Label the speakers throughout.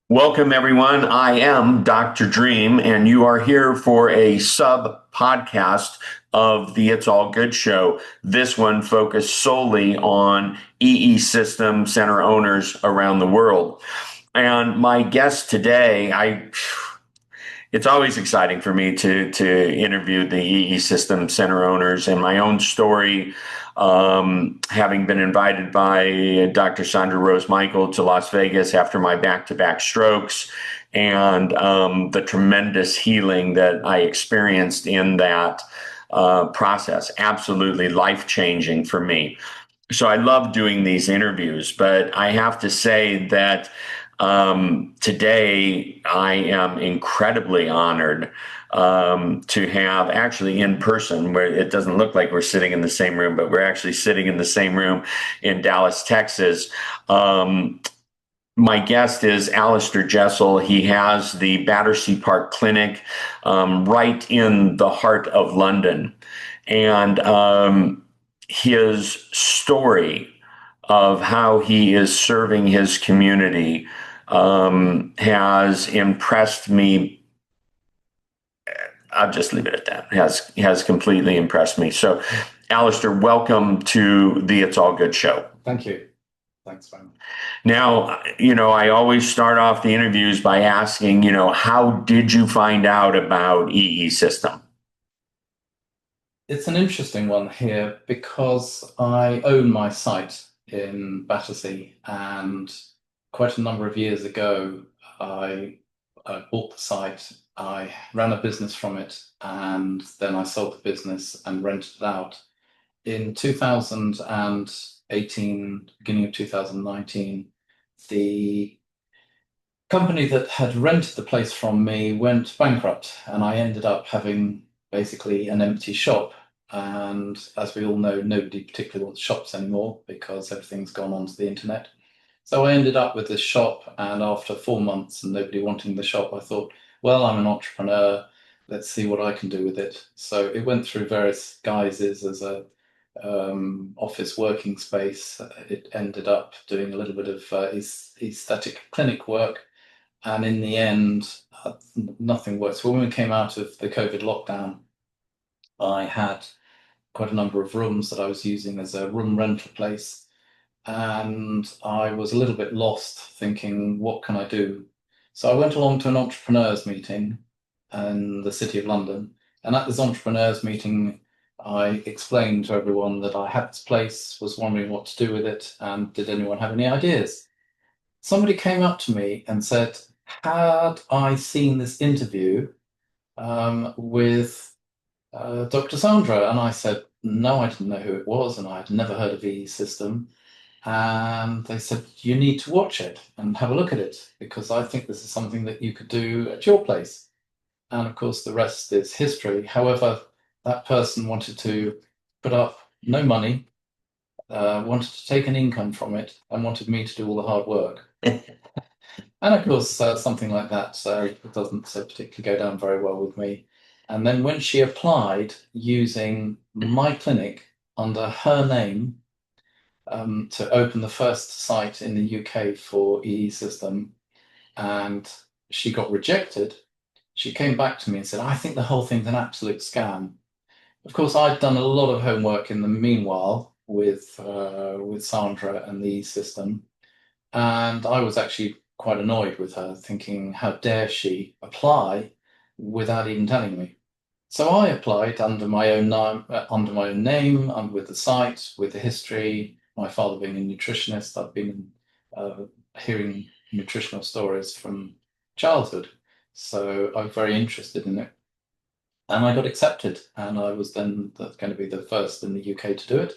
Speaker 1: Welcome, everyone. I am Dr. Dream, and you are here for a sub podcast of the It's All Good show. This one focused solely on EESystem center owners around the world. And my guest today, it's always exciting for me to interview the EESystem center owners, and my own story, having been invited by Dr. Sandra Rose Michael to Las Vegas after my back-to-back strokes, and the tremendous healing that I experienced in that process. Absolutely life-changing for me. So I love doing these interviews, but I have to say that today, I am incredibly honored to have actually in person, where it doesn't look like we're sitting in the same room, but we're actually sitting in the same room in Dallas, Texas. My guest is Alastair Jessel. He has the Battersea Park Clinic right in the heart of London. And his story of how he is serving his community has impressed me. I'll just leave it at that. Has completely impressed me. So, Alastair, welcome to the It's All Good show.
Speaker 2: Thank you. Thanks very much.
Speaker 1: Now, I always start off the interviews by asking, how did you find out about EESystem?
Speaker 2: It's an interesting one here because I own my site in Battersea, and quite a number of years ago, I bought the site, I ran a business from it, and then I sold the business and rented it out. In 2018, beginning of 2019, the company that had rented the place from me went bankrupt, and I ended up having basically an empty shop. And as we all know, nobody particularly wants shops anymore because everything's gone onto the internet. So I ended up with this shop, and after 4 months and nobody wanting the shop, I thought, well, I'm an entrepreneur. Let's see what I can do with it. So it went through various guises as a office working space. It ended up doing a little bit of aesthetic clinic work. And in the end, nothing worked. So when we came out of the COVID lockdown, I had quite a number of rooms that I was using as a room rental place. And I was a little bit lost, thinking, what can I do? So I went along to an entrepreneurs meeting in the City of London. And at this entrepreneurs meeting, I explained to everyone that I had this place, was wondering what to do with it, and did anyone have any ideas? Somebody came up to me and said, had I seen this interview with Dr. Sandra? And I said, no, I didn't know who it was, and I had never heard of EESystem. And they said, you need to watch it and have a look at it, because I think this is something that you could do at your place. And of course, the rest is history. However, that person wanted to put up no money, wanted to take an income from it, and wanted me to do all the hard work. And of course, something like that doesn't particularly go down very well with me. And then when she applied using my clinic under her name to open the first site in the UK for EESystem, and she got rejected, she came back to me and said, I think the whole thing's an absolute scam. Of course, I'd done a lot of homework in the meanwhile with Sandra and the EESystem, and I was actually quite annoyed with her, thinking, how dare she apply without even telling me? So I applied under my own name, and with the site, with the history. My father being a nutritionist, I've been hearing nutritional stories from childhood, so I'm very interested in it. And I got accepted, and I was then going to be the first in the UK to do it.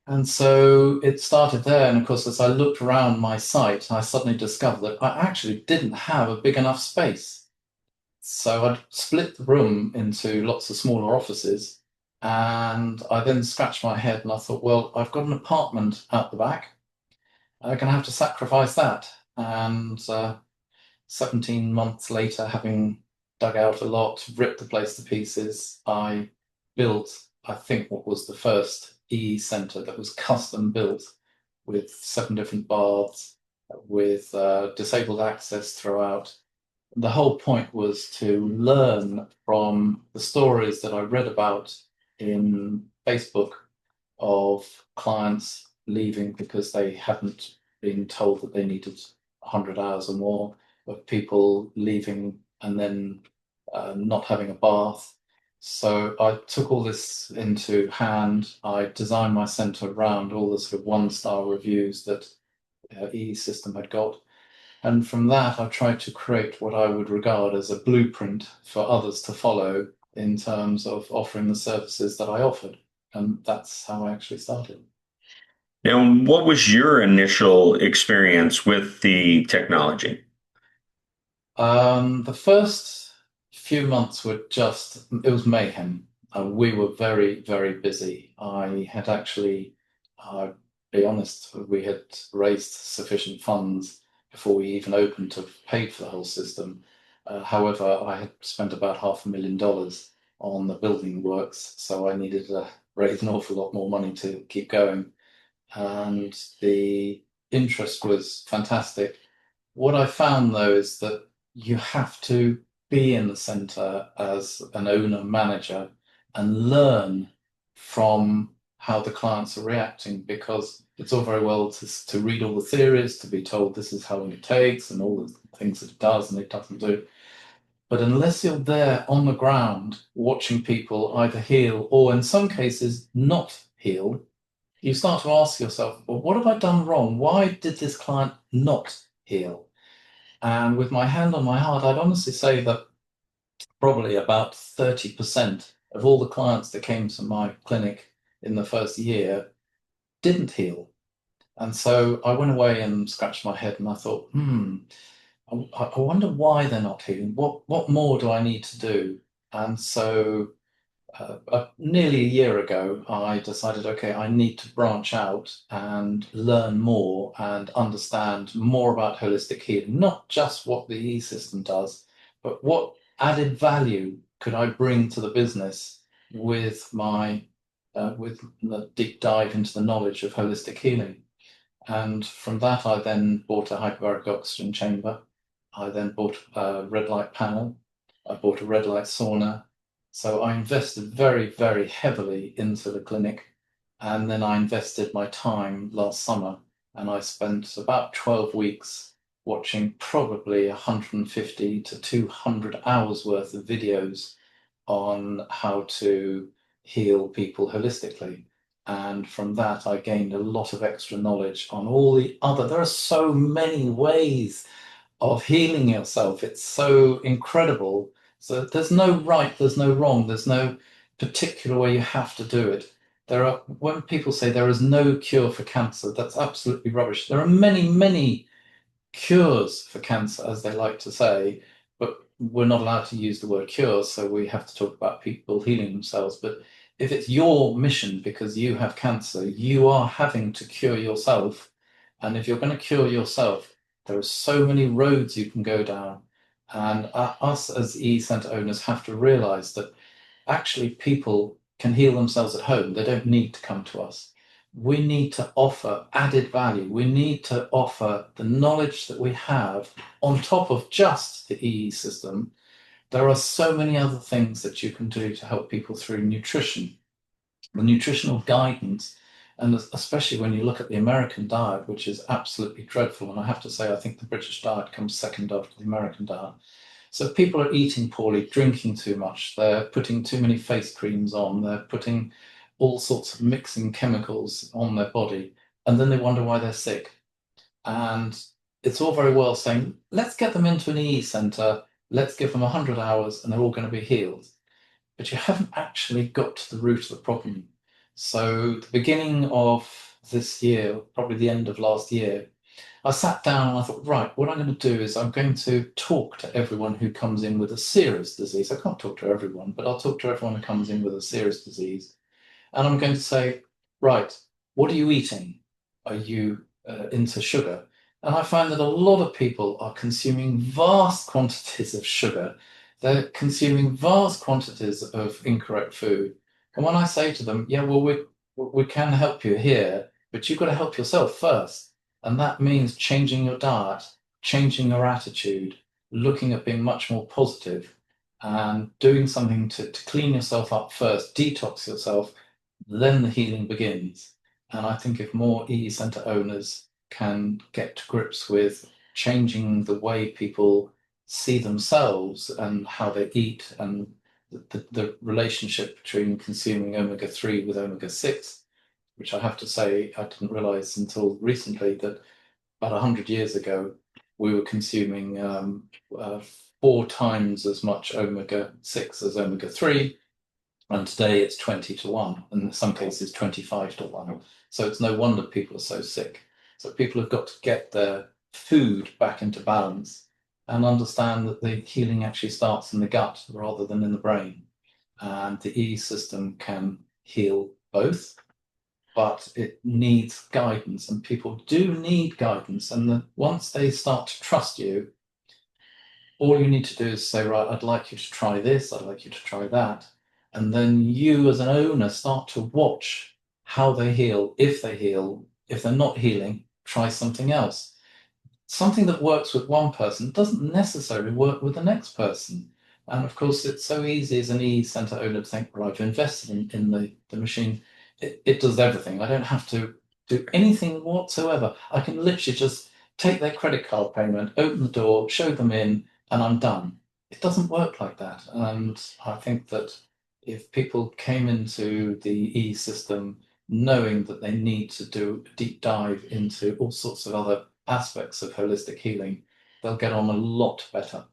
Speaker 2: And so it started there. And of course, as I looked around my site, I suddenly discovered that I actually didn't have a big enough space. So I'd split the room into lots of smaller offices, And I then scratched my head and I thought, well, I've got an apartment out the back. I'm going to have to sacrifice that. And 17 months later, having dug out a lot, ripped the place to pieces, I built, I think, what was the first EE centre that was custom built with 7 different baths, with disabled access throughout. The whole point was to learn from the stories that I read about in Facebook of clients leaving because they hadn't been told that they needed 100 hours or more, of people leaving and then not having a bath. So I took all this into hand. I designed my centre around all the sort of 1-star reviews that EESystem had got. And from that, I tried to create what I would regard as a blueprint for others to follow in terms of offering the services that I offered. And that's how I actually started.
Speaker 1: Now, what was your initial experience with the technology?
Speaker 2: The first few months were it was mayhem. We were very, very busy. I had actually, I'll be honest, we had raised sufficient funds before we even opened to pay for the whole system. However, I had spent about $500,000 on the building works, so I needed to raise an awful lot more money to keep going. And the interest was fantastic. What I found though is that you have to be in the center as an owner manager and learn from how the clients are reacting, because it's all very well to read all the theories, to be told this is how long it takes and all the things that it does and it doesn't do. But unless you're there on the ground watching people either heal or in some cases not heal, you start to ask yourself, well, what have I done wrong? Why did this client not heal? And with my hand on my heart, I'd honestly say that probably about 30% of all the clients that came to my clinic in the first year didn't heal. And so I went away and scratched my head and I thought, I wonder why they're not healing. What more do I need to do? And so nearly a year ago, I decided, okay, I need to branch out and learn more and understand more about holistic healing, not just what the E-system does, but what added value could I bring to the business with with the deep dive into the knowledge of holistic healing. And from that, I then bought a hyperbaric oxygen chamber. I then bought a red light panel. I bought a red light sauna. So I invested very, very heavily into the clinic. And then I invested my time last summer and I spent about 12 weeks watching probably 150 to 200 hours worth of videos on how to heal people holistically. And from that, I gained a lot of extra knowledge on all the other. There are so many ways of healing yourself. It's so incredible. So there's no right, there's no wrong, there's no particular way you have to do it. When people say there is no cure for cancer, that's absolutely rubbish. There are many, many cures for cancer, as they like to say, but we're not allowed to use the word cure, so we have to talk about people healing themselves. But if it's your mission because you have cancer, you are having to cure yourself. And if you're going to cure yourself, there are so many roads you can go down. And us as e-center owners have to realize that actually people can heal themselves at home. They don't need to come to us. We need to offer added value. We need to offer the knowledge that we have on top of just the EE system. There are so many other things that you can do to help people through nutrition, the nutritional guidance, and especially when you look at the American diet, which is absolutely dreadful. And I have to say, I think the British diet comes second after the American diet. So people are eating poorly, drinking too much, they're putting too many face creams on, they're putting all sorts of mixing chemicals on their body, and then they wonder why they're sick. And it's all very well saying, let's get them into an EE centre, let's give them 100 hours and they're all going to be healed. But you haven't actually got to the root of the problem. So the beginning of this year, probably the end of last year, I sat down and I thought, right, what I'm going to do is I'm going to talk to everyone who comes in with a serious disease. I can't talk to everyone, but I'll talk to everyone who comes in with a serious disease. And I'm going to say, right, what are you eating? Are you into sugar? And I find that a lot of people are consuming vast quantities of sugar. They're consuming vast quantities of incorrect food. And when I say to them, yeah, well, we can help you here, but you've got to help yourself first. And that means changing your diet, changing your attitude, looking at being much more positive, and doing something to clean yourself up first, detox yourself, then the healing begins. And I think if more EE Centre owners can get to grips with changing the way people see themselves and how they eat, and the relationship between consuming omega-3 with omega-6, which I have to say I didn't realize until recently that about 100 years ago we were consuming 4 times as much omega-6 as omega-3. And today it's 20 to 1, and in some cases 25 to 1. So it's no wonder people are so sick. So people have got to get their food back into balance and understand that the healing actually starts in the gut rather than in the brain. And the EE system can heal both, but it needs guidance, and people do need guidance. And once they start to trust you, all you need to do is say, right, I'd like you to try this, I'd like you to try that. And then you as an owner start to watch how they heal. If they're not healing, try something else. Something that works with one person doesn't necessarily work with the next person. And of course, it's so easy as an EE Centre owner to think, well, I've invested in the machine. It does everything. I don't have to do anything whatsoever. I can literally just take their credit card payment, open the door, show them in, and I'm done. It doesn't work like that. And I think that if people came into the EE system knowing that they need to do a deep dive into all sorts of other aspects of holistic healing, they'll get on a lot better.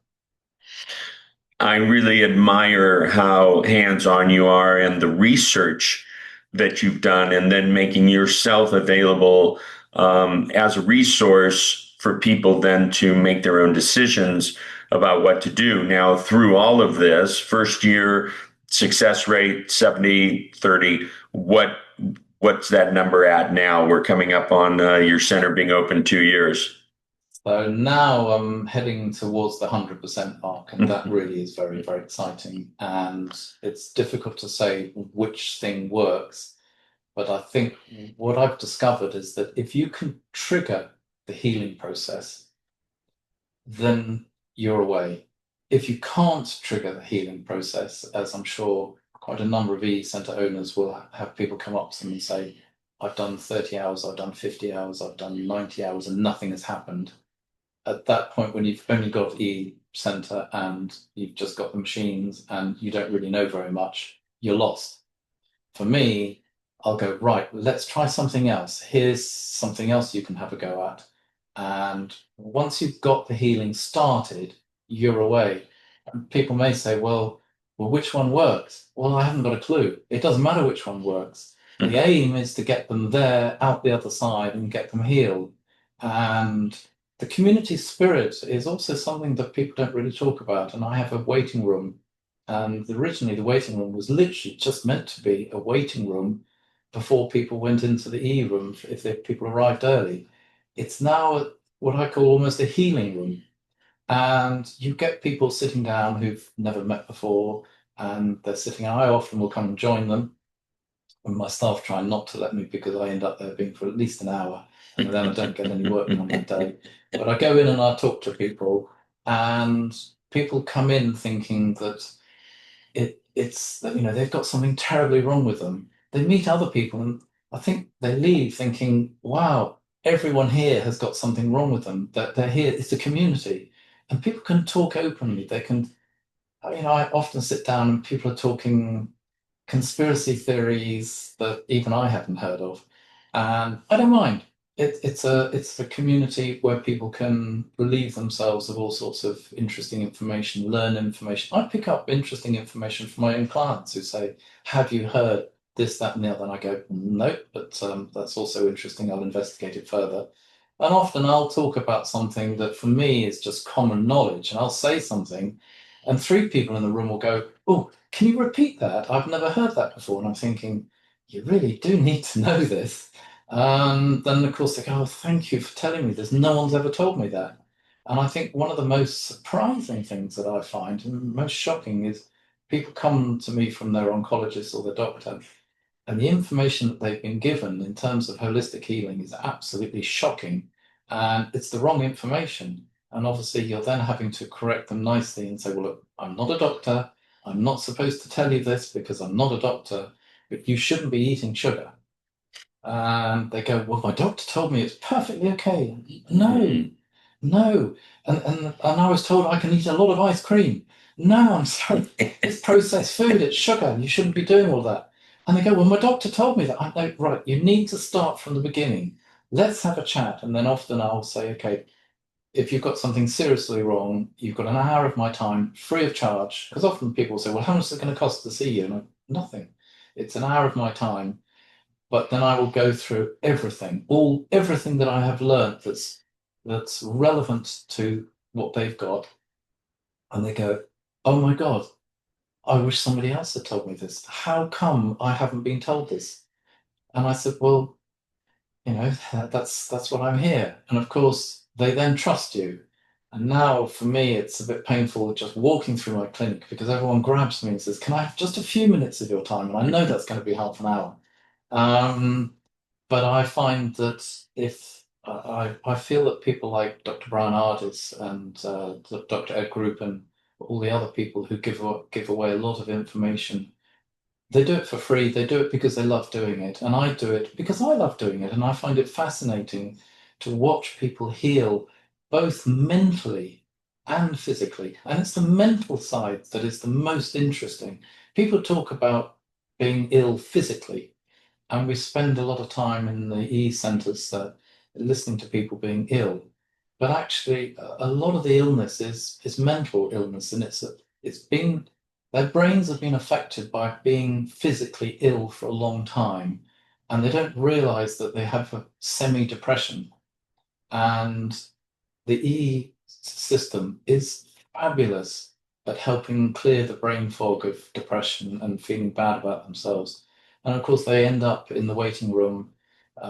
Speaker 1: I really admire how hands-on you are and the research that you've done, and then making yourself available as a resource for people then to make their own decisions about what to do. Now, through all of this, first year success rate 70-30. What's that number at now? We're coming up on your center being open 2 years.
Speaker 2: So now I'm heading towards the 100% mark, and that really is very, very exciting. And it's difficult to say which thing works, but I think what I've discovered is that if you can trigger the healing process, then you're away. If you can't trigger the healing process, as I'm sure quite a number of EE Centre owners will have people come up to them and say, I've done 30 hours, I've done 50 hours, I've done 90 hours, and nothing has happened. At that point, when you've only got EE Centre and you've just got the machines and you don't really know very much, you're lost. For me, I'll go, right, let's try something else. Here's something else you can have a go at. And once you've got the healing started, you're away. And people may say, well, which one works? Well, I haven't got a clue. It doesn't matter which one works. The aim is to get them there, out the other side, and get them healed. And the community spirit is also something that people don't really talk about. And I have a waiting room. And originally, the waiting room was literally just meant to be a waiting room before people went into the E room if people arrived early. It's now what I call almost a healing room. And you get people sitting down who've never met before, and they're sitting. I often will come and join them. And my staff try not to let me because I end up there being for at least an hour, and then I don't get any work done on that day. But I go in and I talk to people, and people come in thinking that it's they've got something terribly wrong with them. They meet other people, and I think they leave thinking, wow, everyone here has got something wrong with them. That they're here, it's a community, and people can talk openly. They can, I often sit down and people are talking conspiracy theories that even I hadn't heard of, and I don't mind. It's a community where people can relieve themselves of all sorts of interesting information, learn information. I pick up interesting information from my own clients who say, "Have you heard this, that, and the other?" And I go, "Nope, but that's also interesting. I'll investigate it further." And often I'll talk about something that for me is just common knowledge, and I'll say something, and three people in the room will go, "Oh, can you repeat that? I've never heard that before." And I'm thinking, you really do need to know this. Then, of course, they go, "Oh, thank you for telling me this. No one's ever told me that." And I think one of the most surprising things that I find, and most shocking, is people come to me from their oncologist or their doctor, and the information that they've been given in terms of holistic healing is absolutely shocking. And it's the wrong information. And obviously, you're then having to correct them nicely and say, "Well, look, I'm not a doctor. I'm not supposed to tell you this because I'm not a doctor, but you shouldn't be eating sugar." And they go, "Well, my doctor told me it's perfectly okay." No, no. And I was told I can eat a lot of ice cream. No, I'm sorry. It's processed food, it's sugar. You shouldn't be doing all that. And they go, "Well, my doctor told me that." I know, right, you need to start from the beginning. Let's have a chat. And then often I'll say, "Okay, if you've got something seriously wrong, you've got an hour of my time free of charge." Because often people say, "Well, how much is it going to cost to see you?" And nothing. It's an hour of my time, but then I will go through everything that I have learned that's relevant to what they've got. And they go, "Oh my God, I wish somebody else had told me this. How come I haven't been told this?" And I said, "Well, that's what I'm here." And of course, they then trust you. And now for me, it's a bit painful just walking through my clinic because everyone grabs me and says, "Can I have just a few minutes of your time?" And I know that's going to be half an hour. Um, but I find that if I feel that people like Dr. Brian Ardis and Dr. Ed Group and all the other people who give away a lot of information, they do it for free. They do it because they love doing it, and I do it because I love doing it, and I find it fascinating to watch people heal both mentally and physically. And it's the mental side that is the most interesting. People talk about being ill physically, and we spend a lot of time in the centres listening to people being ill. But actually, a lot of the illness is mental illness, and it's been their brains have been affected by being physically ill for a long time, and they don't realise that they have a semi-depression. And the E system is fabulous at helping clear the brain fog of depression and feeling bad about themselves. And of course, they end up in the waiting room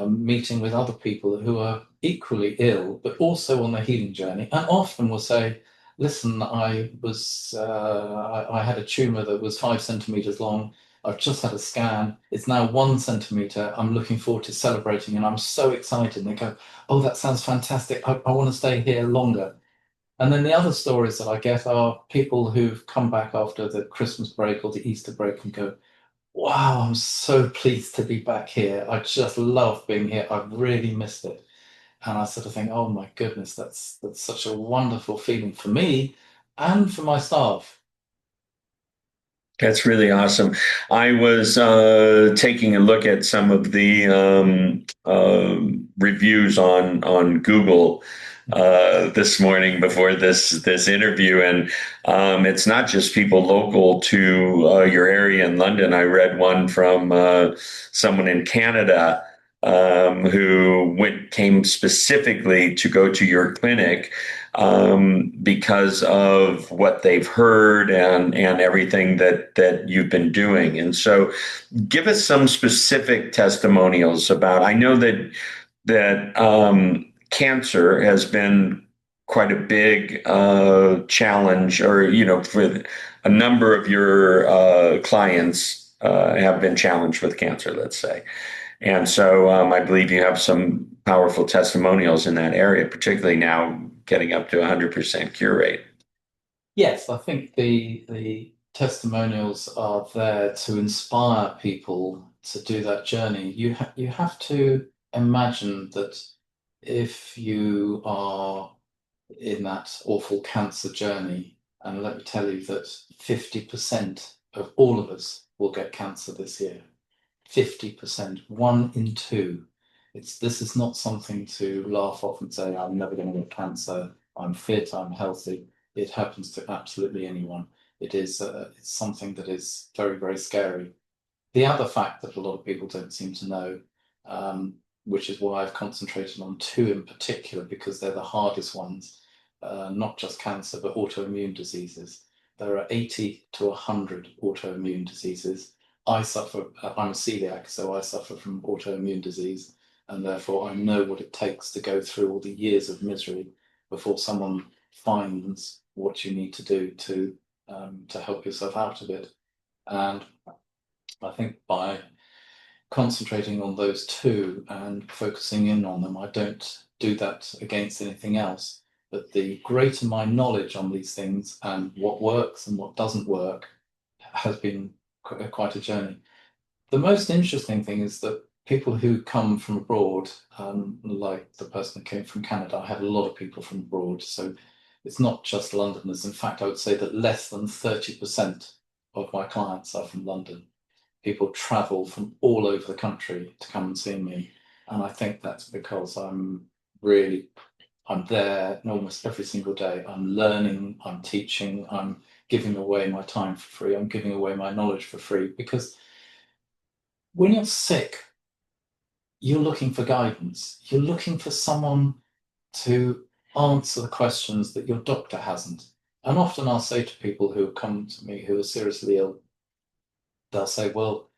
Speaker 2: meeting with other people who are equally ill, but also on their healing journey, and often will say, "Listen, I had a tumor that was 5 centimeters long. I've just had a scan. It's now 1 centimeter. I'm looking forward to celebrating, and I'm so excited." And they go, "Oh, that sounds fantastic. I want to stay here longer." And then the other stories that I get are people who've come back after the Christmas break or the Easter break and go, "Wow, I'm so pleased to be back here. I just love being here. I've really missed it." And I sort of think, "Oh my goodness, that's such a wonderful feeling for me and for my staff."
Speaker 1: That's really awesome. I was taking a look at some of the reviews on Google this morning before this interview, and it's not just people local to your area in London. I read one from someone in Canada who came specifically to go to your clinic because of what they've heard and everything that you've been doing. And so, give us some specific testimonials about. I know that cancer has been quite a big challenge, or for a number of your clients have been challenged with cancer, let's say. And so I believe you have some powerful testimonials in that area, particularly now getting up to 100% cure rate.
Speaker 2: Yes, I think the testimonials are there to inspire people to do that journey. You have to imagine that if you are in that awful cancer journey, and let me tell you that 50% of all of us will get cancer this year. 50%, 1 in 2. This is not something to laugh off and say, "I'm never going to get cancer. I'm fit. I'm healthy." It happens to absolutely anyone. It's something that is very, very scary. The other fact that a lot of people don't seem to know, which is why I've concentrated on two in particular, because they're the hardest ones, not just cancer, but autoimmune diseases. There are 80 to 100 autoimmune diseases. I'm a celiac, so I suffer from autoimmune disease, and therefore I know what it takes to go through all the years of misery before someone finds what you need to do to help yourself out of it. And I think by concentrating on those two and focusing in on them, I don't do that against anything else. But the greater my knowledge on these things and what works and what doesn't work has been quite a journey. The most interesting thing is that people who come from abroad, like the person who came from Canada, I have a lot of people from abroad, so it's not just Londoners. In fact, I would say that less than 30% of my clients are from London. People travel from all over the country to come and see me, and I think that's because I'm there almost every single day. I'm learning, I'm teaching, I'm giving away my time for free, I'm giving away my knowledge for free, because when you're sick, you're looking for guidance. You're looking for someone to answer the questions that your doctor hasn't. And often I'll say to people who come to me who are seriously ill, they'll say, well,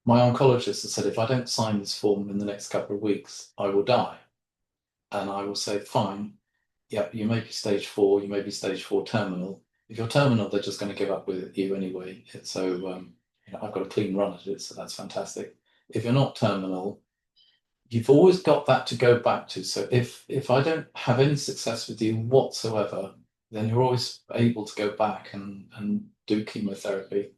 Speaker 2: my oncologist has said, if I don't sign this form in the next couple of weeks, I will die. And I will say, fine, yeah, you may be stage 4, you may be stage 4 terminal. If you're terminal, they're just going to give up with you anyway. So I've got a clean run at it, so that's fantastic. If you're not terminal, you've always got that to go back to. So if I don't have any success with you whatsoever, then you're always able to go back and do chemotherapy,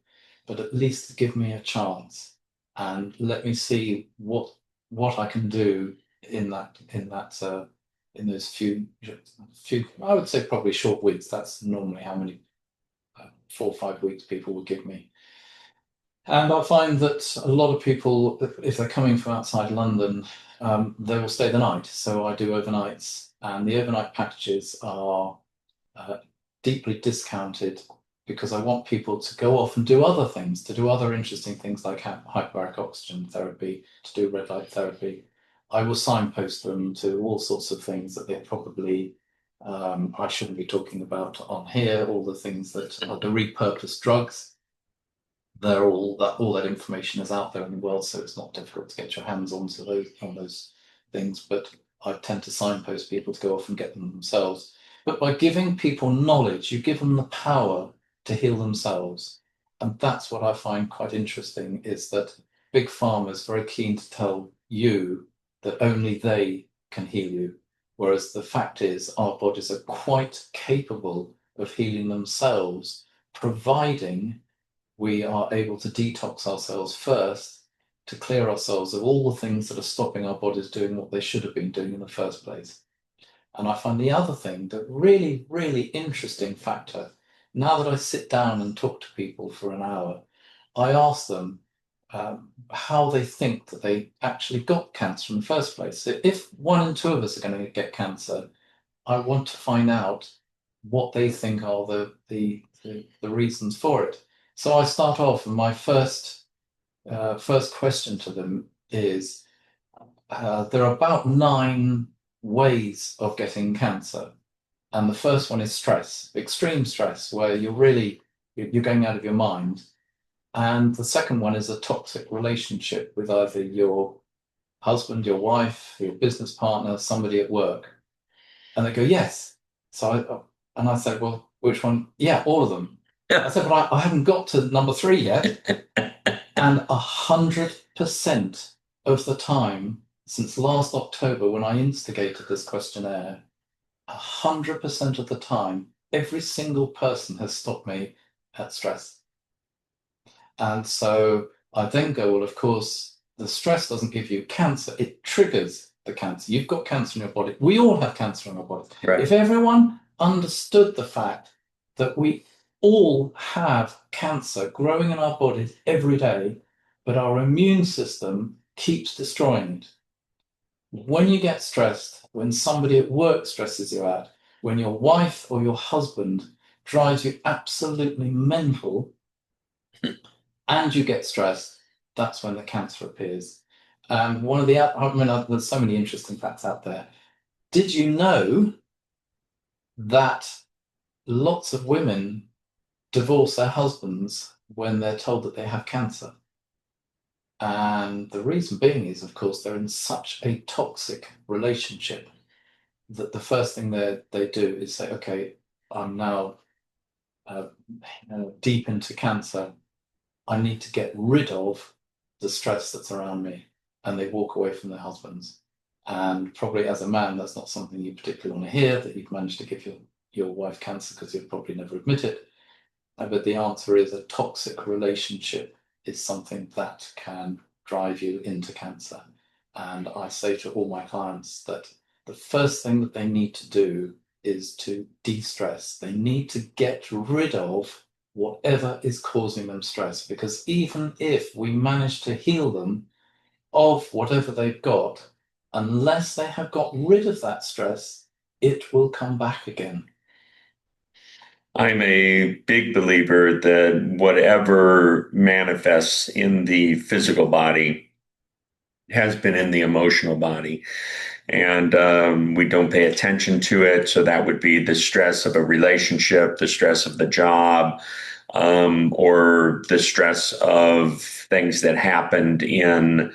Speaker 2: but at least give me a chance and let me see what I can do in those few, I would say probably short weeks. That's normally how many 4 or 5 weeks people will give me. And I find that a lot of people, if they're coming from outside London, they will stay the night. So I do overnights, and the overnight packages are deeply discounted because I want people to go off and do other things, to do other interesting things like hyperbaric oxygen therapy, to do red light therapy. I will signpost them to all sorts of things that they probably I shouldn't be talking about on here, all the things that are the repurposed drugs. They're all that information is out there in the world, so it's not difficult to get your hands on those things. But I tend to signpost people to go off and get them themselves. But by giving people knowledge, you give them the power to heal themselves. And that's what I find quite interesting, is that Big Pharma is very keen to tell you that only they can heal you. Whereas the fact is, our bodies are quite capable of healing themselves, providing we are able to detox ourselves first, to clear ourselves of all the things that are stopping our bodies doing what they should have been doing in the first place. And I find the other thing, the really, really interesting factor, now that I sit down and talk to people for an hour, I ask them how they think that they actually got cancer in the first place. So if 1 in 2 of us are going to get cancer, I want to find out what they think are the reasons for it. So I start off, and my first question to them is, there are about 9 ways of getting cancer. And the first one is stress, extreme stress, where you're going out of your mind. And the second one is a toxic relationship with either your husband, your wife, your business partner, somebody at work. And they go, yes. So I said, well, which one? Yeah, all of them. I said, but I haven't got to number 3 yet. And 100% of the time since last October, when I instigated this questionnaire, 100% of the time, every single person has stopped me at stress. And so I then go, well, of course, the stress doesn't give you cancer, it triggers the cancer. You've got cancer in your body. We all have cancer in our body. Right. If everyone understood the fact that we all have cancer growing in our bodies every day, but our immune system keeps destroying it. When you get stressed, when somebody at work stresses you out, when your wife or your husband drives you absolutely mental, and you get stressed, that's when the cancer appears. And there's so many interesting facts out there. Did you know that lots of women divorce their husbands when they're told that they have cancer? And the reason being is, of course, they're in such a toxic relationship that the first thing they do is say, okay, I'm now uh, deep into cancer. I need to get rid of the stress that's around me. And they walk away from their husbands. And probably as a man, that's not something you particularly want to hear, that you've managed to give your wife cancer, because you'd probably never admit it. But the answer is a toxic relationship is something that can drive you into cancer. And I say to all my clients that the first thing that they need to do is to de-stress. They need to get rid of whatever is causing them stress, because even if we manage to heal them of whatever they've got, unless they have got rid of that stress, it will come back again.
Speaker 1: I'm a big believer that whatever manifests in the physical body has been in the emotional body. And we don't pay attention to it. So that would be the stress of a relationship, the stress of the job, or the stress of things that happened in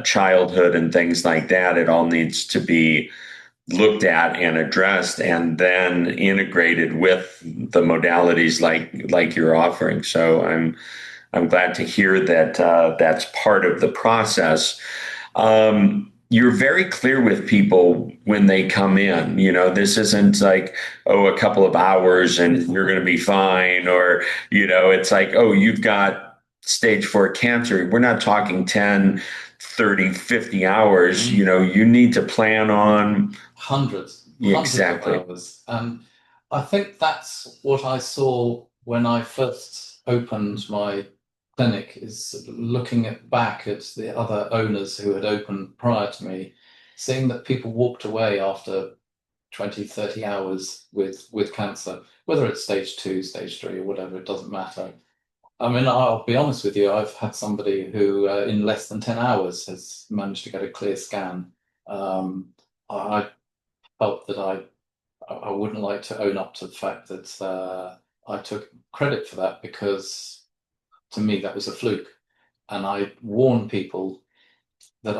Speaker 1: childhood and things like that. It all needs to be looked at and addressed and then integrated with the modalities like you're offering. So I'm glad to hear that that's part of the process. You're very clear with people when they come in. You know, this isn't like, oh, a couple of hours and you're going to be fine. Or, you know, it's like, oh, you've got stage 4 cancer. We're not talking 10, 30, 50 hours. You know, you need to plan on
Speaker 2: Hundreds
Speaker 1: exactly.
Speaker 2: of hours. And I think that's what I saw when I first opened my clinic, is looking back at the other owners who had opened prior to me, seeing that people walked away after 20, 30 hours with cancer, whether it's stage 2, stage 3, or whatever, it doesn't matter. I mean, I'll be honest with you, I've had somebody who in less than 10 hours has managed to get a clear scan. I felt that I wouldn't like to own up to the fact that I took credit for that, because to me that was a fluke. And I warn people that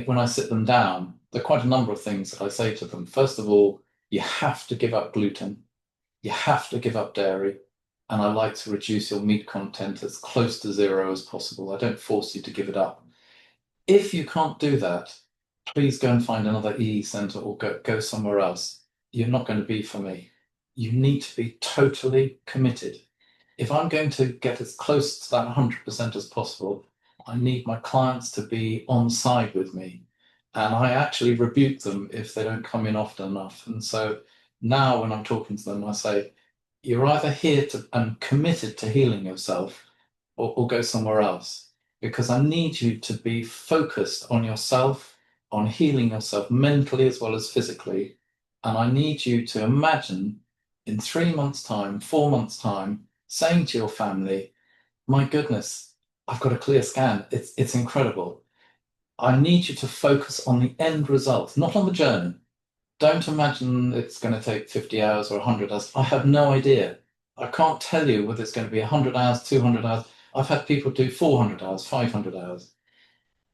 Speaker 2: when I sit them down, there are quite a number of things that I say to them. First of all, you have to give up gluten, you have to give up dairy, and I like to reduce your meat content as close to zero as possible. I don't force you to give it up. If you can't do that, please go and find another EE center or go somewhere else. You're not going to be for me. You need to be totally committed. If I'm going to get as close to that 100% as possible, I need my clients to be on side with me. And I actually rebuke them if they don't come in often enough. And so now when I'm talking to them, I say, you're either here to and committed to healing yourself, or go somewhere else, because I need you to be focused on yourself, on healing yourself mentally as well as physically. And I need you to imagine in 3 months' time, 4 months' time, saying to your family, my goodness, I've got a clear scan. It's incredible. I need you to focus on the end result, not on the journey. Don't imagine it's going to take 50 hours or 100 hours. I have no idea. I can't tell you whether it's going to be 100 hours, 200 hours. I've had people do 400 hours, 500 hours.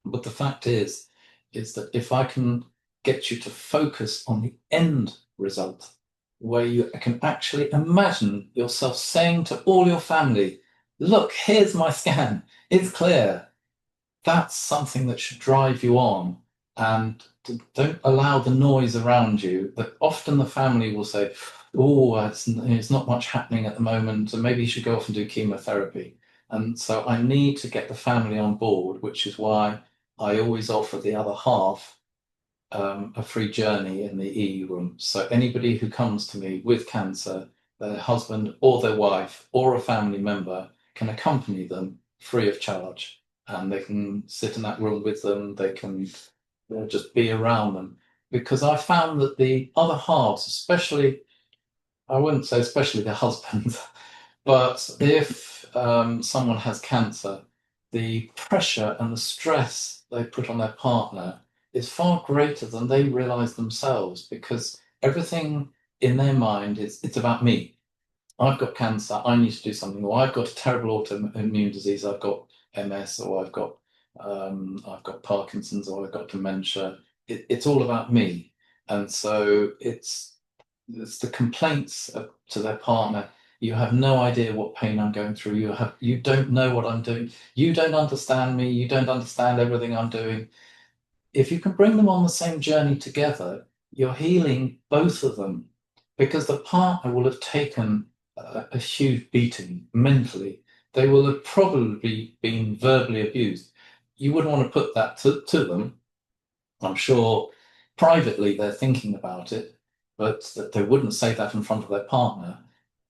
Speaker 2: But the fact is that if I can get you to focus on the end result, where you can actually imagine yourself saying to all your family, look, here's my scan, it's clear. That's something that should drive you on. And don't allow the noise around you. That often the family will say, oh, it's not much happening at the moment, and maybe you should go off and do chemotherapy. And so I need to get the family on board, which is why I always offer the other half a free journey in the EE room. So anybody who comes to me with cancer, their husband or their wife or a family member can accompany them free of charge. And they can sit in that room with them, they can just be around them. Because I found that the other halves, especially, I wouldn't say especially the husband, but if someone has cancer, the pressure and the stress they put on their partner is far greater than they realize themselves, because everything in their mind is it's about me. I've got cancer, I need to do something, or I've got a terrible autoimmune disease, I've got MS, or I've got Parkinson's, or I've got dementia. It's all about me. And so it's the complaints to their partner. You have no idea what pain I'm going through. You don't know what I'm doing. You don't understand me. You don't understand everything I'm doing. If you can bring them on the same journey together, you're healing both of them, because the partner will have taken a huge beating mentally. They will have probably been verbally abused. You wouldn't want to put that to them. I'm sure privately they're thinking about it, but that they wouldn't say that in front of their partner.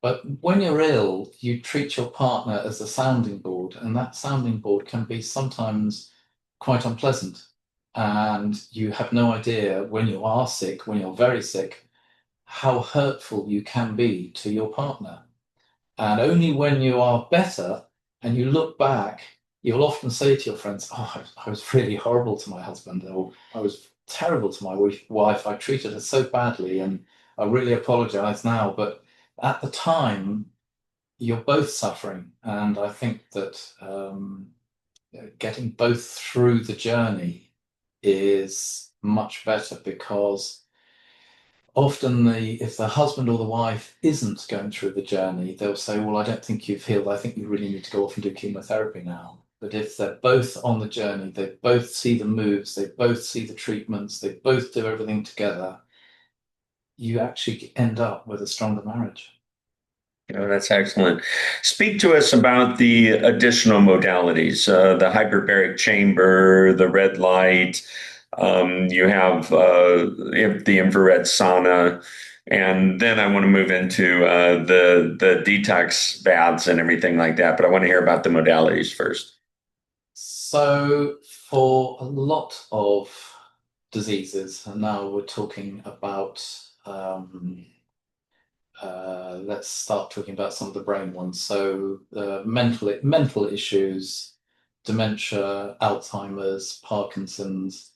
Speaker 2: But when you're ill, you treat your partner as a sounding board, and that sounding board can be sometimes quite unpleasant. And you have no idea when you are sick, when you're very sick, how hurtful you can be to your partner. And only when you are better and you look back, you'll often say to your friends, "Oh, I was really horrible to my husband," or "I was terrible to my wife. I treated her so badly, and I really apologize now." But at the time, you're both suffering. And I think that getting both through the journey is much better, because often if the husband or the wife isn't going through the journey, they'll say, "Well, I don't think you've healed. I think you really need to go off and do chemotherapy now." But if they're both on the journey, they both see the moves, they both see the treatments, they both do everything together, you actually end up with a stronger marriage.
Speaker 1: Oh, that's excellent. Speak to us about the additional modalities, the hyperbaric chamber, the red light. You have the infrared sauna, and then I want to move into the detox baths and everything like that. But I want to hear about the modalities first.
Speaker 2: So, for a lot of diseases, and now we're talking about, let's start talking about some of the brain ones. So, mental issues, dementia, Alzheimer's, Parkinson's.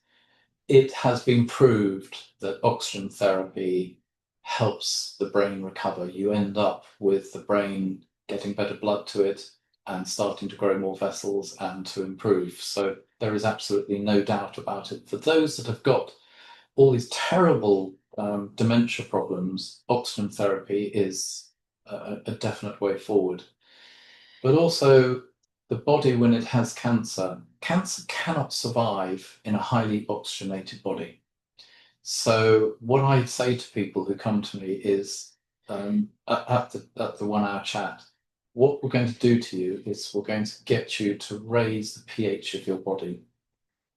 Speaker 2: It has been proved that oxygen therapy helps the brain recover. You end up with the brain getting better blood to it and starting to grow more vessels and to improve. So there is absolutely no doubt about it. For those that have got all these terrible dementia problems, oxygen therapy is a definite way forward. But also, the body, when it has cancer, cancer cannot survive in a highly oxygenated body. So what I say to people who come to me is, at the 1 hour chat, what we're going to do to you is we're going to get you to raise the pH of your body.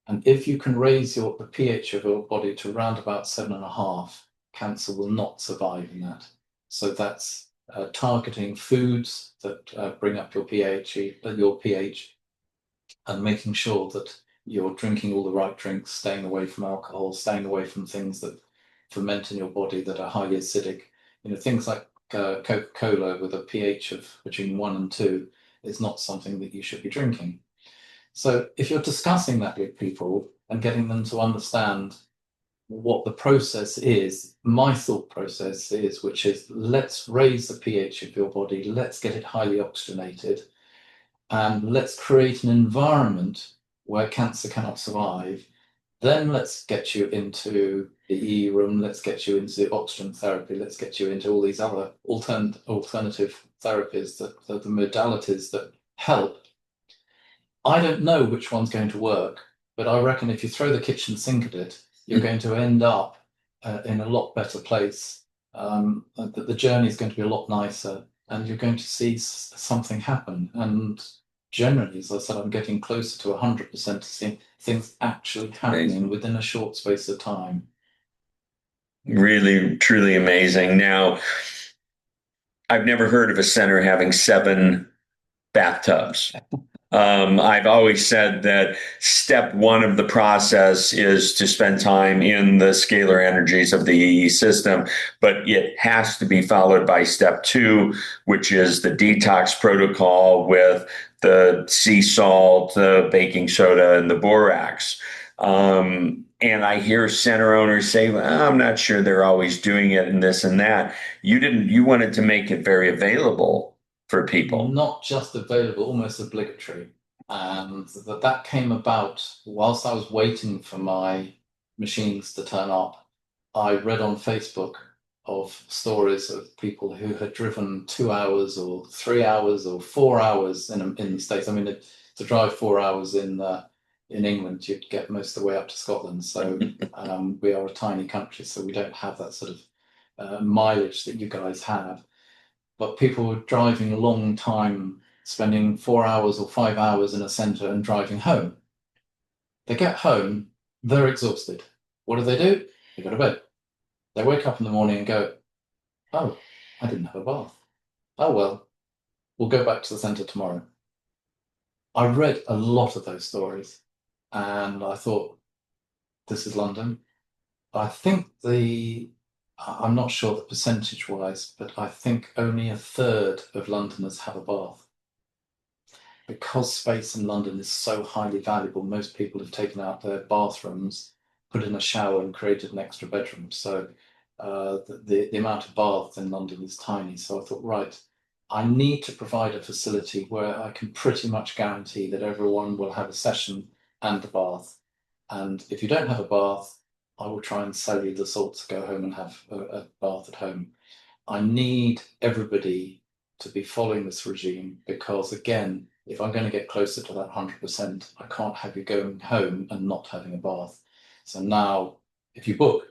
Speaker 2: And if you can raise the pH of your body to around about 7.5, cancer will not survive in that. So that's targeting foods that bring up your pH, and making sure that you're drinking all the right drinks, staying away from alcohol, staying away from things that ferment in your body that are highly acidic. Things like Coca-Cola with a pH of between 1 and 2 is not something that you should be drinking. So if you're discussing that with people and getting them to understand what the process is, my thought process is, which is, let's raise the pH of your body, let's get it highly oxygenated, and let's create an environment where cancer cannot survive. Then let's get you into the EE room, let's get you into oxygen therapy, let's get you into all these other alternative therapies, the modalities that help. I don't know which one's going to work, but I reckon if you throw the kitchen sink at it, you're going to end up in a lot better place. The journey is going to be a lot nicer, and you're going to see something happen. And generally, as I said, I'm getting closer to 100% to seeing things actually happening within a short space of time.
Speaker 1: Really, truly amazing. Now, I've never heard of a center having 7 bathtubs. I've always said that step one of the process is to spend time in the scalar energies of the EE system, but it has to be followed by step two, which is the detox protocol with the sea salt, the baking soda, and the borax. And I hear center owners say, well, I'm not sure they're always doing it and this and that. You wanted to make it very available for people.
Speaker 2: Not just available, almost obligatory. And that came about whilst I was waiting for my machines to turn up. I read on Facebook of stories of people who had driven 2 hours or 3 hours or 4 hours in the States. I mean, to drive 4 hours in England, you'd get most of the way up to Scotland. So we are a tiny country, so we don't have that sort of mileage that you guys have. But people were driving a long time, spending 4 hours or 5 hours in a centre and driving home. They get home, they're exhausted. What do? They go to bed. They wake up in the morning and go, oh, I didn't have a bath. Oh, well, we'll go back to the centre tomorrow. I read a lot of those stories and I thought, this is London. I think I'm not sure the percentage wise, but I think only a third of Londoners have a bath. Because space in London is so highly valuable, most people have taken out their bathrooms, put in a shower, and created an extra bedroom. So the amount of baths in London is tiny. So I thought, right, I need to provide a facility where I can pretty much guarantee that everyone will have a session and a bath. And if you don't have a bath, I will try and sell you the salt to go home and have a bath at home. I need everybody to be following this regime because, again, if I'm going to get closer to that 100%, I can't have you going home and not having a bath. So now, if you book,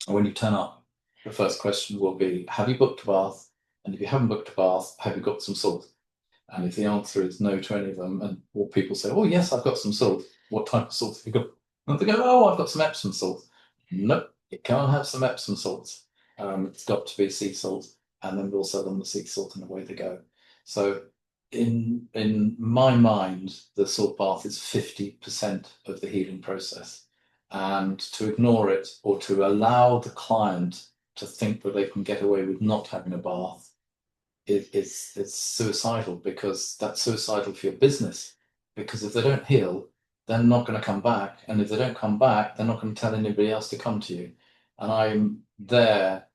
Speaker 2: when you turn up, the first question will be, have you booked a bath? And if you haven't booked a bath, have you got some salt? And if the answer is no to any of them, and what people say, oh, yes, I've got some salt. What type of salt have you got? And they go, oh, I've got some Epsom salt. Nope, you can't have some Epsom salts. It's got to be sea salt, and then we'll sell them the sea salt and away they go. So in my mind, the salt bath is 50% of the healing process. And to ignore it or to allow the client to think that they can get away with not having a bath it's suicidal, because that's suicidal for your business. Because if they don't heal, they're not going to come back. And if they don't come back, they're not going to tell anybody else to come to you. And I'm there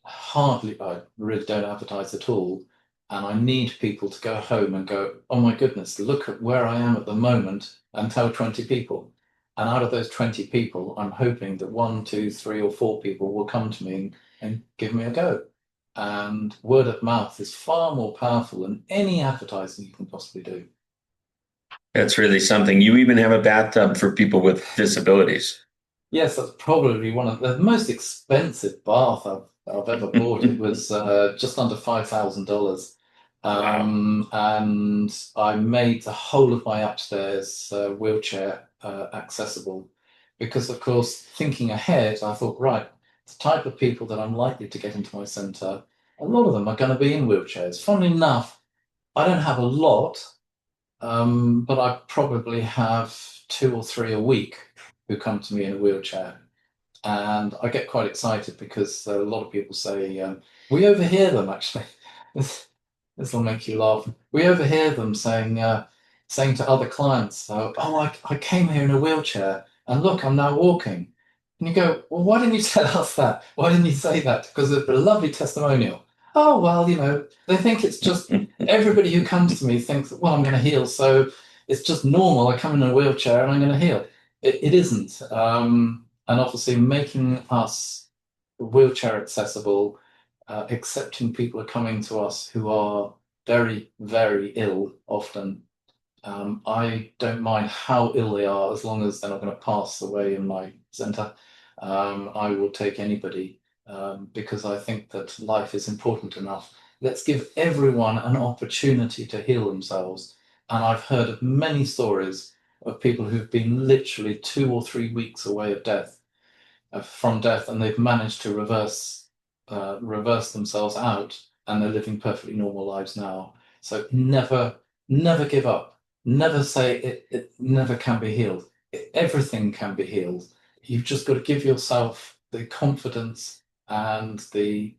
Speaker 2: I really don't advertise at all. And I need people to go home and go, oh my goodness, look at where I am at the moment, and tell 20 people. And out of those 20 people, I'm hoping that 1, 2, 3, or 4 people will come to me and give me a go. And word of mouth is far more powerful than any advertising you can possibly do.
Speaker 1: That's really something. You even have a bathtub for people with disabilities.
Speaker 2: Yes, that's probably one of the most expensive bath I've ever bought. It was just under $5,000. And I made the whole of my upstairs wheelchair accessible because, of course, thinking ahead, I thought, right, the type of people that I'm likely to get into my centre, a lot of them are going to be in wheelchairs. Funnily enough, I don't have a lot, but I probably have 2 or 3 a week who come to me in a wheelchair. And I get quite excited because a lot of people say, we overhear them actually. This will make you laugh. We overhear them saying to other clients, oh, I came here in a wheelchair and look, I'm now walking. And you go, well, why didn't you tell us that? Why didn't you say that? Because it's a lovely testimonial. Oh, well, they think it's just everybody who comes to me thinks, well, I'm going to heal. So it's just normal. I come in a wheelchair and I'm going to heal. It isn't. And obviously making us wheelchair accessible, accepting people are coming to us who are very, very ill often. I don't mind how ill they are as long as they're not going to pass away in my centre. I will take anybody because I think that life is important enough. Let's give everyone an opportunity to heal themselves. And I've heard of many stories of people who've been literally 2 or 3 weeks away from death, and they've managed to reverse themselves out, and they're living perfectly normal lives now. So never give up. Never say it never can be healed. Everything can be healed. You've just got to give yourself the confidence and the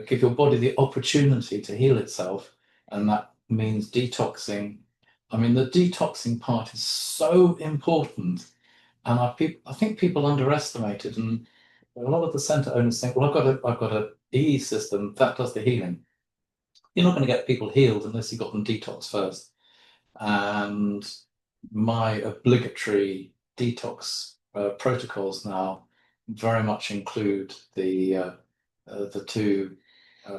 Speaker 2: give your body the opportunity to heal itself, and that means detoxing. I mean, the detoxing part is so important, and I think people underestimate it. And a lot of the center owners think, well, I've got a EE system that does the healing. You're not going to get people healed unless you've got them detox first. And my obligatory detox protocols now very much include the two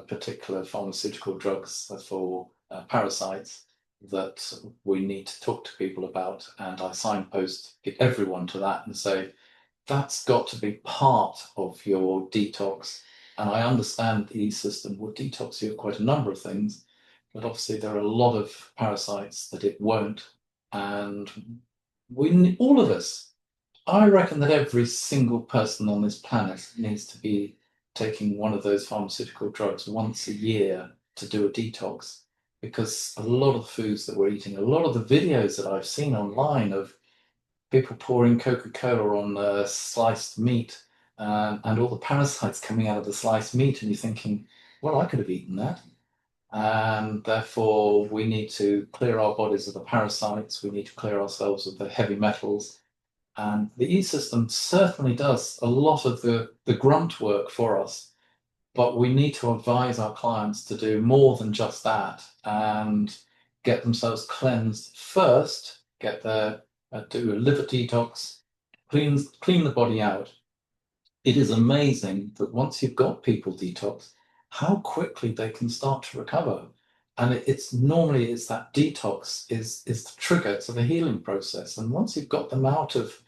Speaker 2: particular pharmaceutical drugs for parasites that we need to talk to people about, and I signpost everyone to that and say that's got to be part of your detox. And I understand the E-system will detox you of quite a number of things, but obviously there are a lot of parasites that it won't. And all of us, I reckon that every single person on this planet needs to be taking one of those pharmaceutical drugs once a year to do a detox, because a lot of the foods that we're eating, a lot of the videos that I've seen online of people pouring Coca-Cola on sliced meat, and all the parasites coming out of the sliced meat, and you're thinking, well, I could have eaten that. And therefore, we need to clear our bodies of the parasites. We need to clear ourselves of the heavy metals. And the E-system certainly does a lot of the grunt work for us, but we need to advise our clients to do more than just that and get themselves cleansed first, get their do a liver detox, clean the body out. It is amazing that once you've got people detox, how quickly they can start to recover. And it's normally that detox is the trigger to the healing process. And once you've got them out of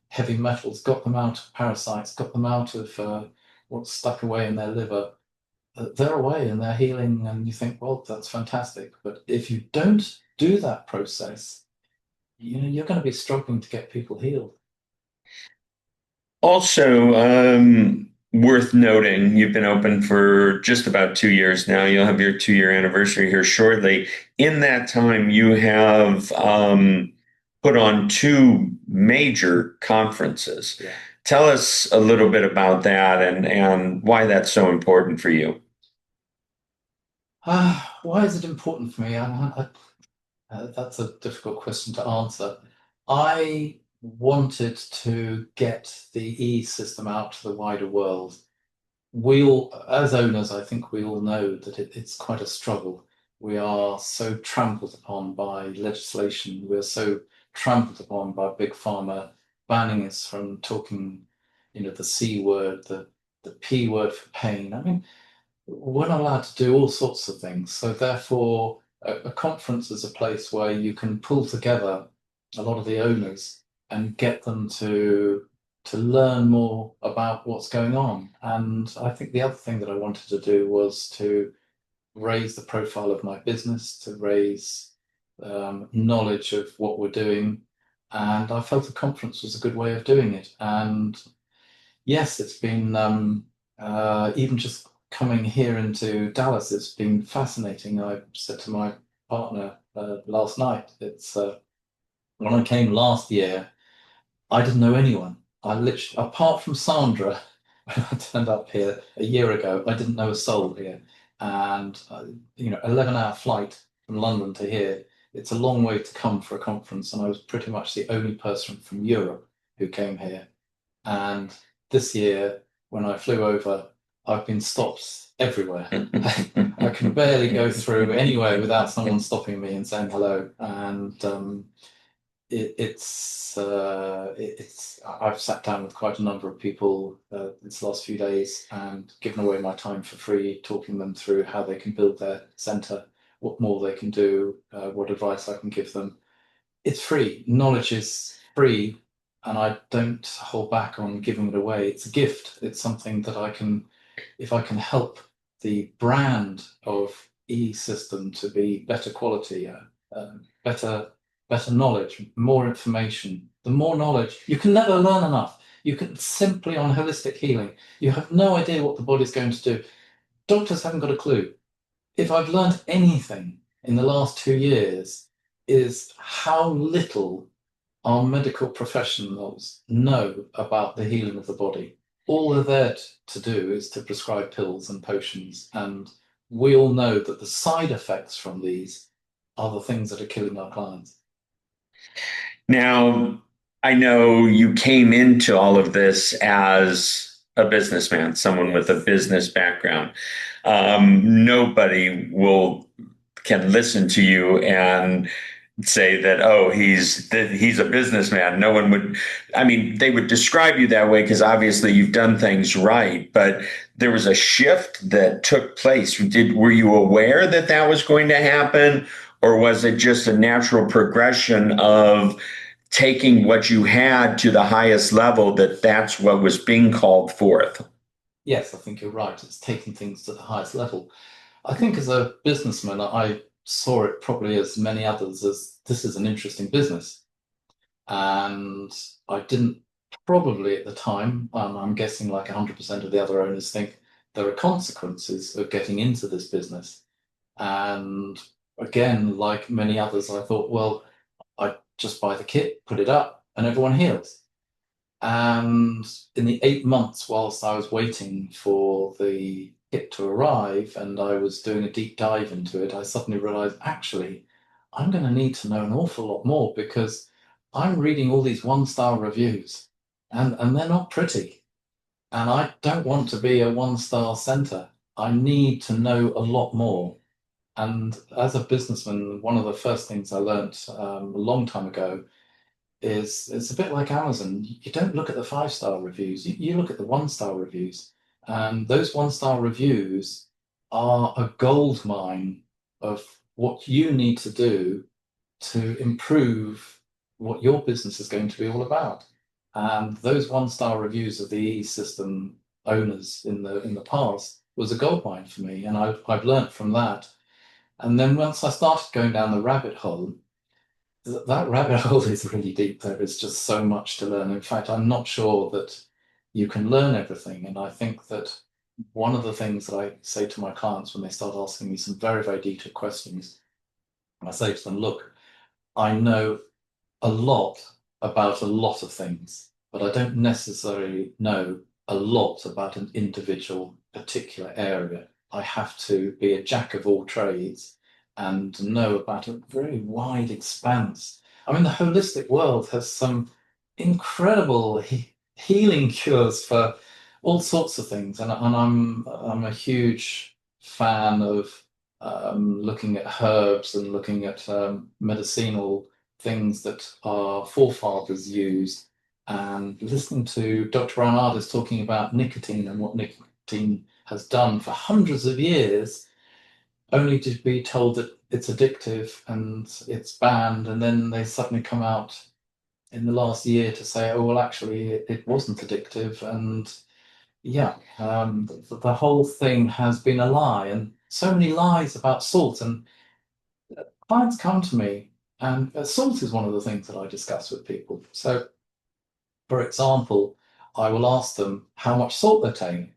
Speaker 2: heavy metals, got them out of parasites, got them out of what's stuck away in their liver, they're away and they're healing. And you think, well, that's fantastic. But if you don't do that process, you're going to be struggling to get people healed.
Speaker 1: Also, worth noting, you've been open for just about 2 years now. You'll have your 2 year anniversary here shortly. In that time, you have put on two major conferences.
Speaker 2: Yeah.
Speaker 1: Tell us a little bit about that and why that's so important for you.
Speaker 2: Why is it important for me? That's a difficult question to answer. I wanted to get the E-system out to the wider world. We all, as owners, I think we all know that it's quite a struggle. We are so trampled upon by legislation. We're so trampled upon by big pharma banning us from talking, the C word, the P word for pain. I mean, we're not allowed to do all sorts of things. So therefore, a conference is a place where you can pull together a lot of the owners and get them to learn more about what's going on. And I think the other thing that I wanted to do was to raise the profile of my business, to raise knowledge of what we're doing. And I felt the conference was a good way of doing it. And yes, it's been even just coming here into Dallas, it's been fascinating. I said to my partner last night, it's when I came last year, I didn't know anyone. I literally, apart from Sandra, when I turned up here a year ago, I didn't know a soul here. And 11-hour flight from London to here, it's a long way to come for a conference, and I was pretty much the only person from Europe who came here. And this year, when I flew over, I've been stopped everywhere. I can barely go through anywhere without someone stopping me and saying hello. And it's I've sat down with quite a number of people this last few days and given away my time for free, talking them through how they can build their centre, what more they can do, what advice I can give them. It's free. Knowledge is free, and I don't hold back on giving it away. It's a gift. It's something that if I can help the brand of E-system to be better quality, better knowledge, more information. The more knowledge, you can never learn enough. You can simply on holistic healing, you have no idea what the body's going to do. Doctors haven't got a clue. If I've learned anything in the last 2 years, is how little our medical professionals know about the healing of the body. All they're there to do is to prescribe pills and potions, and we all know that the side effects from these are the things that are killing our clients.
Speaker 1: Now, I know you came into all of this as a businessman, someone with a business background. Nobody will can listen to you and say that, oh, he's a businessman. No one would, I mean, they would describe you that way because obviously you've done things right, but there was a shift that took place. Were you aware that that was going to happen, or was it just a natural progression of taking what you had to the highest level, that's what was being called forth?
Speaker 2: Yes, I think you're right. It's taking things to the highest level. I think as a businessman, I saw it probably as many others as this is an interesting business. And I didn't probably at the time, I'm guessing like 100% of the other owners think there are consequences of getting into this business. And again, like many others, I thought, well, I just buy the kit, put it up, and everyone heals. And in the 8 months whilst I was waiting for the kit to arrive and I was doing a deep dive into it, I suddenly realized actually, I'm going to need to know an awful lot more because I'm reading all these one-star reviews and they're not pretty. And I don't want to be a one-star center. I need to know a lot more. And as a businessman, one of the first things I learned a long time ago is it's a bit like Amazon. You don't look at the 5-star reviews, you look at the 1-star reviews. And those 1-star reviews are a gold mine of what you need to do to improve what your business is going to be all about. And those 1-star reviews of the EESystem owners in the past was a gold mine for me. And I've learned from that. And then once I started going down the rabbit hole, that rabbit hole is really deep. There is just so much to learn. In fact, I'm not sure that you can learn everything. And I think that one of the things that I say to my clients when they start asking me some very, very detailed questions, I say to them, look, I know a lot about a lot of things, but I don't necessarily know a lot about an individual particular area. I have to be a jack of all trades and know about a very wide expanse. I mean, the holistic world has some incredible healing cures for all sorts of things, and I'm a huge fan of looking at herbs and looking at medicinal things that our forefathers used, and listening to Dr. Barnard talking about nicotine and what nicotine has done for hundreds of years, only to be told that it's addictive and it's banned, and then they suddenly come out in the last year to say, oh, well, actually, it wasn't addictive. And yeah, the whole thing has been a lie, and so many lies about salt. And clients come to me, and salt is one of the things that I discuss with people. So, for example, I will ask them how much salt they're taking.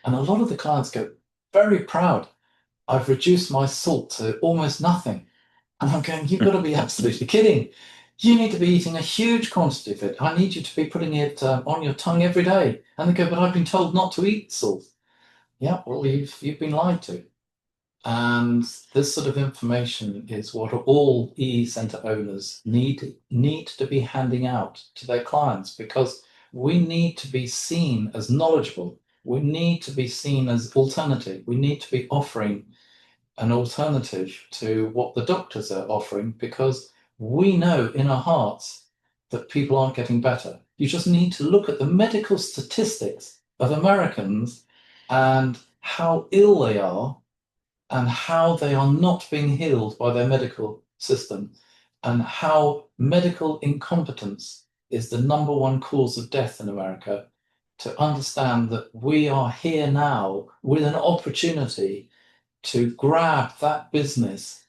Speaker 2: And a lot of the clients go very proud. I've reduced my salt to almost nothing. And I'm going, you've got to be absolutely kidding. You need to be eating a huge quantity of it. I need you to be putting it on your tongue every day. And they go, but I've been told not to eat salt. Yeah, well, you've been lied to. And this sort of information is what all EE Center owners need to be handing out to their clients, because we need to be seen as knowledgeable. We need to be seen as alternative. We need to be offering an alternative to what the doctors are offering, because we know in our hearts that people aren't getting better. You just need to look at the medical statistics of Americans and how ill they are and how they are not being healed by their medical system, and how medical incompetence is the number one cause of death in America, to understand that we are here now with an opportunity to grab that business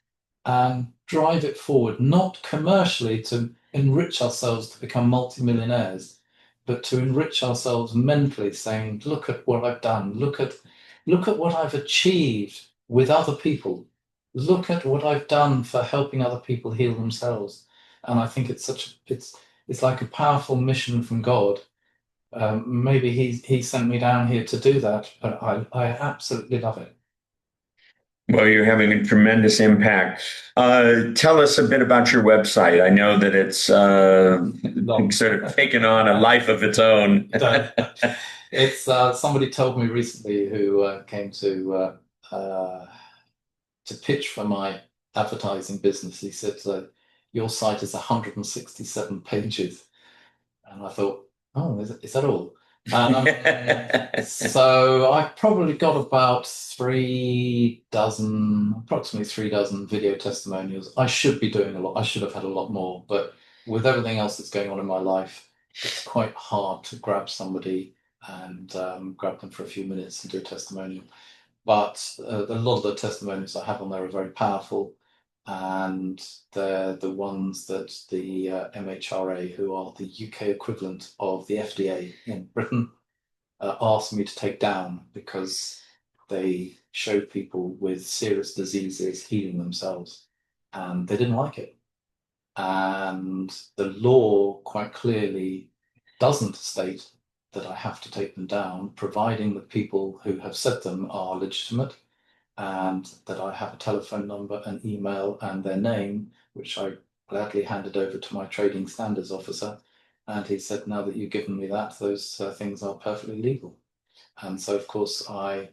Speaker 2: and drive it forward, not commercially to enrich ourselves to become multimillionaires, but to enrich ourselves mentally, saying, look at what I've done, look at what I've achieved with other people. look at what I've done for helping other people heal themselves. And I think it's like a powerful mission from God. Maybe he sent me down here to do that, but I absolutely love it.
Speaker 1: Well, you're having a tremendous impact. Tell us a bit about your website. I know that it's
Speaker 2: Long.
Speaker 1: sort of taken on a life of its own.
Speaker 2: It's somebody told me recently who came to pitch for my advertising business. He said, your site is 167 pages. And I thought, oh, is that all? So I've probably got about 3 dozen, approximately 3 dozen video testimonials. I should be doing a lot. I should have had a lot more, but with everything else that's going on in my life, it's quite hard to grab somebody and grab them for a few minutes and do a testimonial. But a lot of the testimonials I have on there are very powerful, and they're the ones that the MHRA, who are the UK equivalent of the FDA in Britain, asked me to take down because they showed people with serious diseases healing themselves, and they didn't like it. And the law quite clearly doesn't state that I have to take them down, providing the people who have said them are legitimate and that I have a telephone number, an email, and their name, which I gladly handed over to my trading standards officer. And he said, now that you've given me that, those things are perfectly legal. And so, of course, I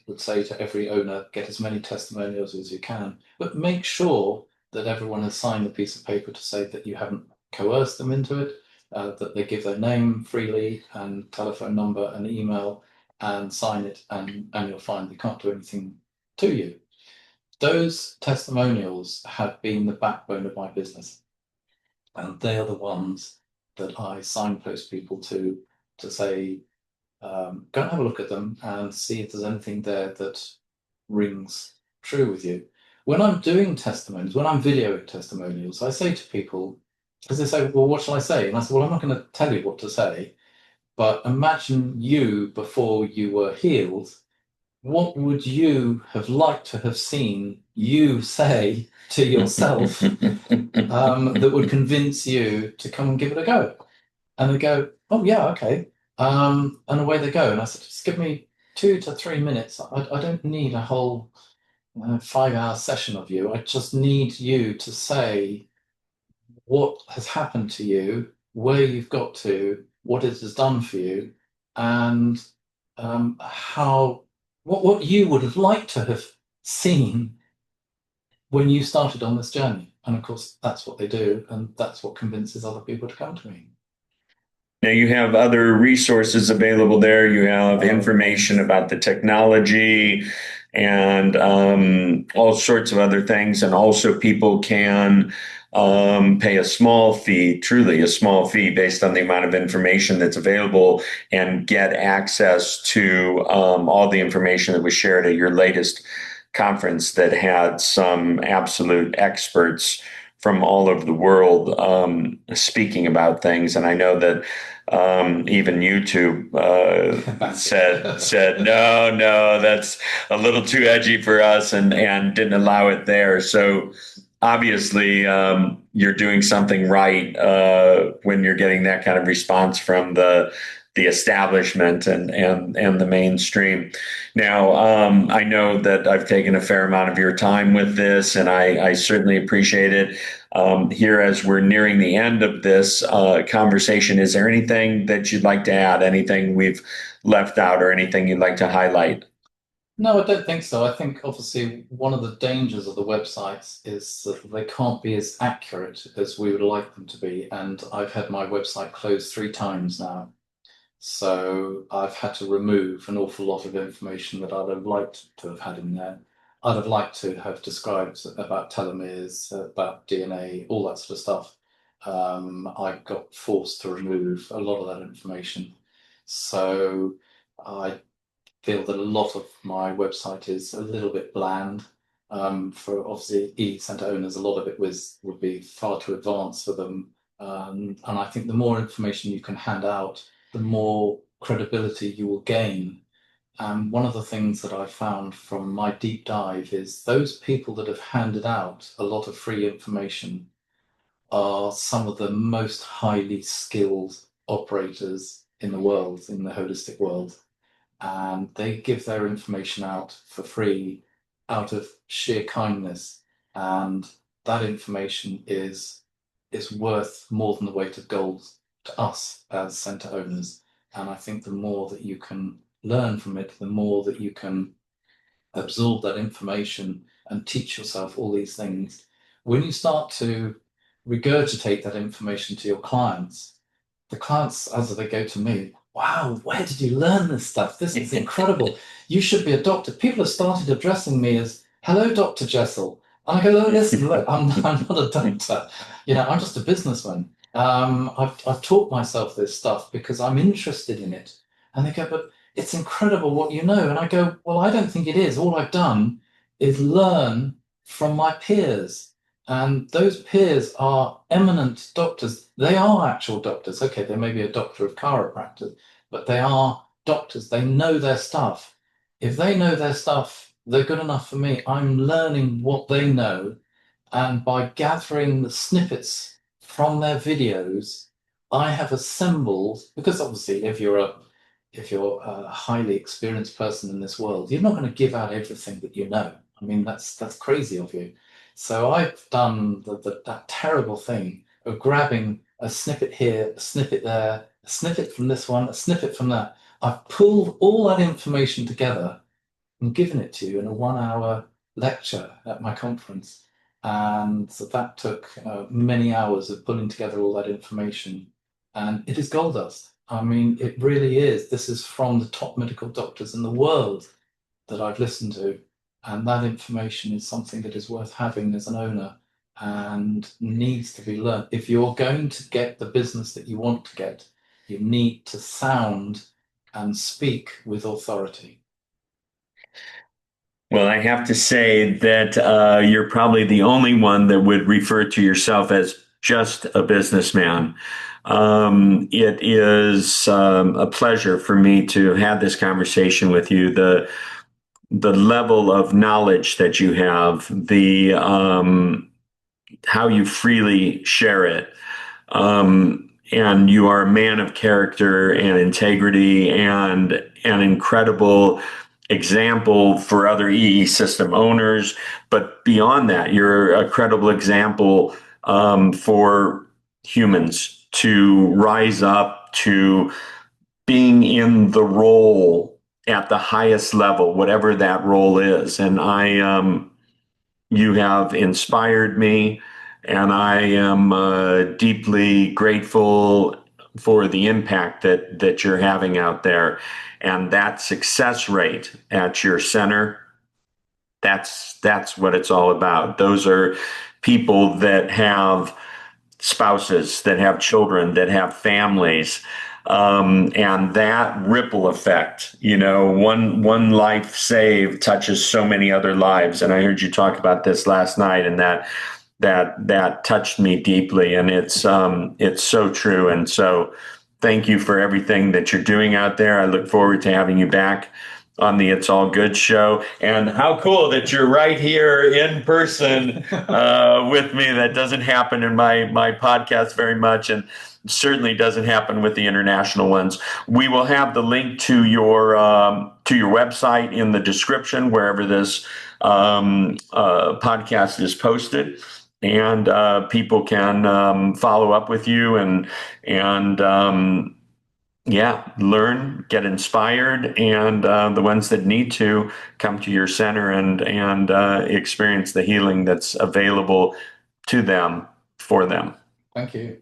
Speaker 2: would say to every owner, get as many testimonials as you can, but make sure that everyone has signed a piece of paper to say that you haven't coerced them into it, that they give their name freely and telephone number and email and sign it, and you'll find they can't do anything to you. Those testimonials have been the backbone of my business, and they are the ones that I signpost people to say, go and have a look at them and see if there's anything there that rings true with you. When I'm doing testimonials, when I'm videoing testimonials, I say to people, because they say, well, what shall I say? And I say, well, I'm not going to tell you what to say, but imagine you before you were healed. What would you have liked to have seen you say to yourself that would convince you to come and give it a go? And they go, oh, yeah, okay. And away they go. And I said, just give me 2 to 3 minutes. I don't need a whole 5 hour session of you. I just need you to say what has happened to you, where you've got to, what it has done for you, and how what you would have liked to have seen when you started on this journey. And of course, that's what they do, and that's what convinces other people to come to me.
Speaker 1: Now you have other resources available there. You have information about the technology and all sorts of other things. And also people can pay a small fee, truly a small fee based on the amount of information that's available and get access to all the information that was shared at your latest conference that had some absolute experts from all over the world speaking about things. And I know that even YouTube said no, that's a little too edgy for us, and didn't allow it there. So obviously, you're doing something right when you're getting that kind of response from the establishment and the mainstream. Now, I know that I've taken a fair amount of your time with this, and I certainly appreciate it. Here, as we're nearing the end of this conversation, is there anything that you'd like to add? Anything we've left out, or anything you'd like to highlight?
Speaker 2: No, I don't think so. I think obviously one of the dangers of the websites is that they can't be as accurate as we would like them to be. And I've had my website closed 3 times now. So I've had to remove an awful lot of information that I'd have liked to have had in there. I'd have liked to have described about telomeres, about DNA, all that sort of stuff. I got forced to remove a lot of that information. So I feel that a lot of my website is a little bit bland. For obviously e-center owners, a lot of it would be far too advanced for them. And I think the more information you can hand out, the more credibility you will gain And one of the things that I found from my deep dive is those people that have handed out a lot of free information are some of the most highly skilled operators in the world, in the holistic world. And they give their information out for free out of sheer kindness. And that information is worth more than the weight of gold to us as center owners. And I think the more that you can learn from it, the more that you can absorb that information and teach yourself all these things. When you start to regurgitate that information to your clients, the clients, as they go to me, wow, where did you learn this stuff? This is incredible. You should be a doctor. People have started addressing me as, hello, Dr. Jessel. And I go, oh, listen, look, I'm not a doctor. I'm just a businessman. I've taught myself this stuff because I'm interested in it. And they go, but it's incredible what you know. And I go, well, I don't think it is. All I've done is learn from my peers. And those peers are eminent doctors. They are actual doctors. Okay, they may be a doctor of chiropractor, but they are doctors. They know their stuff. If they know their stuff, they're good enough for me. I'm learning what they know. And by gathering the snippets from their videos, I have assembled, because obviously if you're a highly experienced person in this world, you're not going to give out everything that you know. I mean, that's crazy of you. So I've done that terrible thing of grabbing a snippet here, a snippet there, a snippet from this one, a snippet from that. I've pulled all that information together and given it to you in a 1 hour lecture at my conference. And so that took many hours of pulling together all that information. And it is gold dust. I mean, it really is. This is from the top medical doctors in the world that I've listened to. And that information is something that is worth having as an owner and needs to be learned. If you're going to get the business that you want to get, you need to sound and speak with authority.
Speaker 1: Well, I have to say that you're probably the only one that would refer to yourself as just a businessman. It is a pleasure for me to have this conversation with you. The level of knowledge that you have, the how you freely share it, and you are a man of character and integrity and an incredible example for other EESystem owners. But beyond that, you're a credible example for humans to rise up to being in the role at the highest level, whatever that role is. And you have inspired me, and I am deeply grateful for the impact that you're having out there, and that success rate at your center. That's what it's all about. Those are people that have spouses, that have children, that have families. And that ripple effect, one life saved touches so many other lives. And I heard you talk about this last night, and that touched me deeply. And it's so true. And so thank you for everything that you're doing out there. I look forward to having you back on the It's All Good show. And how cool that you're right here in person with me. That doesn't happen in my podcast very much, and certainly doesn't happen with the international ones. We will have the link to your website in the description wherever this podcast is posted. And people can follow up with you and learn, get inspired, and the ones that need to come to your center and experience the healing that's available to them for them.
Speaker 2: Thank you.